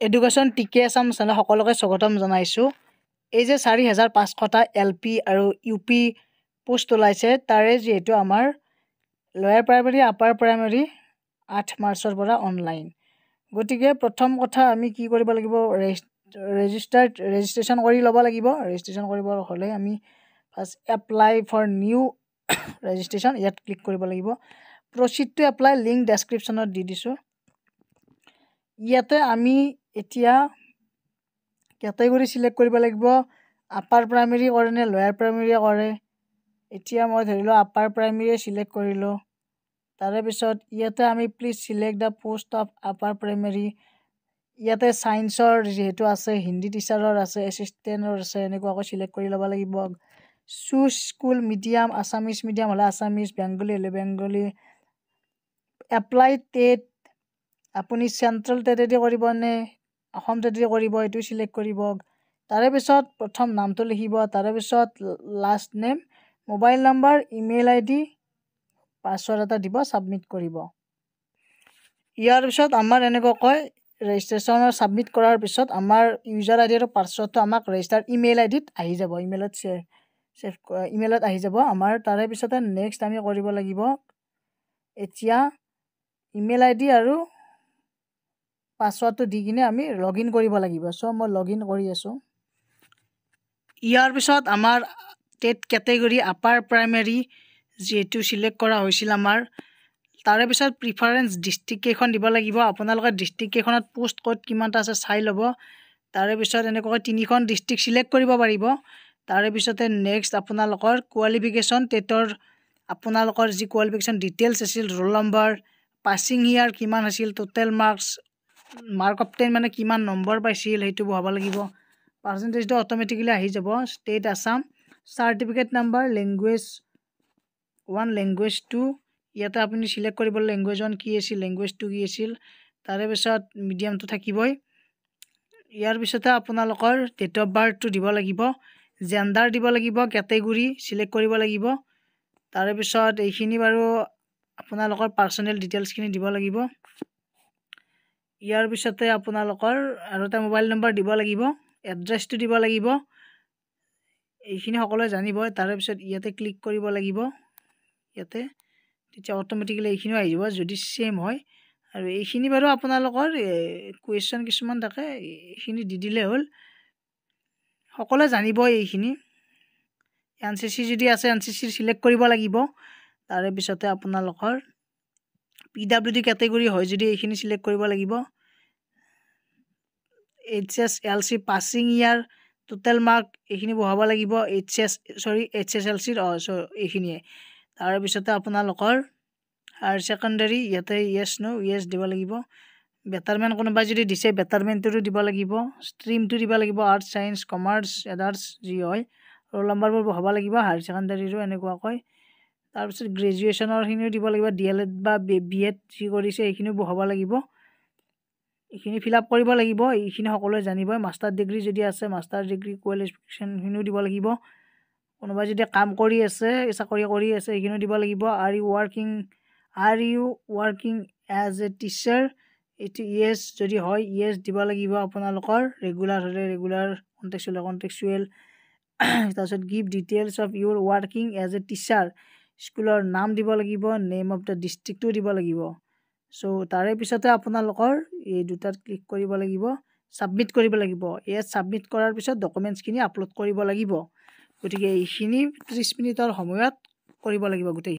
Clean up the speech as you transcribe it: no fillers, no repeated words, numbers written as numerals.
Education টিকে Assam channel সকলোকে স্বাগতম জনাইছোঁ। এই যে 4500টা LP আৰু UP পোষ্ট ওলাইছে, তাৰে যিহেতু আমাৰ লয়াৰ প্ৰাইমাৰী আপাৰ প্ৰাইমাৰী 8 মাৰ্চৰ পৰা অনলাইন। গতিকে প্ৰথম কথা আমি কি কৰিব লাগিব, ৰেজিষ্ট্ৰেশ্যন কৰি ল'ব লাগিব। ৰেজিষ্ট্ৰেশ্যন কৰিব হ'লে আমি first apply for new registration ইয়াত ক্লিক কৰিব লাগিব। প্ৰচিড টু এপ্লাই লিংক ডেছক্ৰিপশ্যনত দি দিছোঁ। ইয়াতে আমি এতিয়া কেটেগৰী চিলেক্ট কৰিব লাগিব, আপাৰ প্ৰাইমেৰী কৰে নে লয়াৰ প্ৰাইমেৰীয়ে কৰে। এতিয়া মই ধৰি লওঁ আপাৰ প্ৰাইমেৰীয়ে চিলেক্ট কৰিলোঁ। তাৰে পিছত ইয়াতে আমি please select the post off upper primary. ইয়াতে ছায়েন্সৰ যিহেতু আছে, হিন্দী টিচাৰৰ আছে, এছিষ্টেণ্টৰ আছে, এনেকুৱাকৈ চিলেক্ট কৰি ল'ব লাগিব। Choose school medium, Assamese medium হ'লে আছামিজ, বেংগলী হ'লে বেংগলী। এপ্লাই টেট, আপুনি চেণ্ট্ৰেল টেটেদি কৰিব নে অসম টেটেদি কৰিব, এইটো চিলেক্ট কৰিব। তাৰে পিছত প্ৰথম নামটো লিখিব, তাৰে পিছত last name, mobile number, email ID, password এটা দিব, ছাবমিট কৰিব। ইয়াৰ পিছত আমাৰ এনেকুৱাকৈ ৰেজিষ্ট্ৰেশ্যনৰ ছাবমিট কৰাৰ পিছত আমাৰ ইউজাৰ ID আৰু পাছৱৰ্ডটো আমাক ৰেজিষ্টাৰ ইমেইল IDত আহি যাব, ইমেইলত আহি যাব আমাৰ। তাৰে পিছতে নেক্সট আমি কৰিব লাগিব, এতিয়া ইমেইল ID আৰু পাছৱৰ্ডটো দি কিনে আমি লগ ইন কৰিব লাগিব। চ' মই লগ ইন কৰি আছোঁ। ইয়াৰ পিছত আমাৰ টেট কেটেগৰী আপাৰ প্ৰাইমেৰী যিহেতু চিলেক্ট কৰা হৈছিল আমাৰ, তাৰে পিছত প্ৰিফাৰেঞ্চ ডিষ্ট্ৰিক্ট কেইখন দিব লাগিব। আপোনালোকে ডিষ্ট্ৰিক্ট কেইখনত পোষ্ট ক'ত কিমানটা আছে চাই ল'ব। তাৰে পিছত এনেকুৱাকৈ 3খন ডিষ্ট্ৰিক্ট চিলেক্ট কৰিব পাৰিব। তাৰে পিছতে নেক্সট আপোনালোকৰ কোৱালিফিকেশ্যন, টেটৰ আপোনালোকৰ যি কোৱালিফিকেশ্যন ডিটেইলছ আছিল, ৰোল নম্বৰ, পাছিং ইয়াৰ কিমান আছিল, টোটেল মাৰ্ক অফ 10 মানে কিমান নম্বৰ পাইছিল সেইটো বহাব লাগিব। পাৰ্চেণ্টেজটো অট'মেটিকেলি আহি যাব। State Assam, certificate number, language 1, language 2, ইয়াতে আপুনি চিলেক্ট কৰিব লেংগুৱেজ 1 কি আছিল, লেংগুৱেজ 2 কি আছিল। তাৰে পিছত মিডিয়ামটো থাকিবই। ইয়াৰ পিছতে আপোনালোকৰ ডেট অফ বাৰ্থটো দিব লাগিব, জেণ্ডাৰ দিব লাগিব, কেটেগৰী চিলেক্ট কৰিব লাগিব। তাৰে পিছত এইখিনি বাৰু আপোনালোকৰ পাৰ্চনেল ডিটেইলছখিনি দিব লাগিব। ইয়াৰ পিছতে আপোনালোকৰ আৰু এটা মোবাইল নম্বৰ দিব লাগিব, এড্ৰেছটো দিব লাগিব। এইখিনি সকলোৱে জানিব। তাৰে পিছত ইয়াতে ক্লিক কৰিব লাগিব, ইয়াতে তেতিয়া অট'মেটিকেলি এইখিনিও আহি যাব যদি ছেম হয়। আৰু এইখিনি বাৰু আপোনালোকৰ কুৱেশ্যন কিছুমান থাকে, এইখিনি দি দিলে হ'ল। সকলোৱে জানিব এইখিনি। NCC যদি আছে NCC চিলেক্ট কৰিব লাগিব। তাৰে পিছতে আপোনালোকৰ PWD কেটেগৰী হয় যদি এইখিনি চিলেক্ট কৰিব লাগিব। HSLC পাছিং ইয়াৰ, টোটেল মাৰ্ক এইখিনি বহাব লাগিব। HSLCৰ এইখিনিয়ে। তাৰে পিছতে আপোনালোকৰ হায়াৰ ছেকেণ্ডাৰী, ইয়াতে য়েছ নো য়েছ দিব লাগিব। বেটাৰমেণ্ট কোনোবাই যদি দিছে বেটাৰমেণ্টটো দিব লাগিব। ষ্ট্ৰীমটো দিব লাগিব, আৰ্টছ, ছায়েন্স, কমাৰ্চ, আদাৰ্ছ যি হয়। ৰোল নম্বৰবোৰ বহাব লাগিব হায়াৰ ছেকেণ্ডাৰীৰো এনেকুৱাকৈ। তাৰপিছত গ্ৰেজুৱেশ্যনৰখিনিও দিব লাগিব, DLED বা BEd যি কৰিছে এইখিনিও বহাব লাগিব। এইখিনি ফিল আপ কৰিব লাগিব। এইখিনি সকলোৱে জানিবই। মাষ্টাৰ ডিগ্ৰী যদি আছে মাষ্টাৰ ডিগ্ৰী কোৱালিফিকেশ্যনখিনিও দিব লাগিব। কোনোবাই যদি কাম কৰি আছে, চাকৰি কৰি আছে, এইখিনিও দিব লাগিব। Are you working as a teacher, এইটো য়েছ যদি হয় য়েছ দিব লাগিব আপোনালোকৰ। ৰেগুলাৰ হ'লে ৰেগুলাৰ, কণ্টেক্সুৱেল হ'লে কণ্টেক্সুৱেল। তাৰপিছত give details of your working as a teacher, স্কুলৰ নাম দিব লাগিব, নেম অফ দ্য ডিষ্ট্ৰিক্টটো দিব লাগিব। চ' তাৰে পিছতে আপোনালোকৰ এই দুটাত ক্লিক কৰিব লাগিব, ছাবমিট কৰিব লাগিব। ইয়াত ছাবমিট কৰাৰ পিছত ডকুমেণ্টছখিনি আপলোড কৰিব লাগিব। গতিকে এইখিনি 30 মিনিটৰ সময়ত কৰিব লাগিব গোটেই।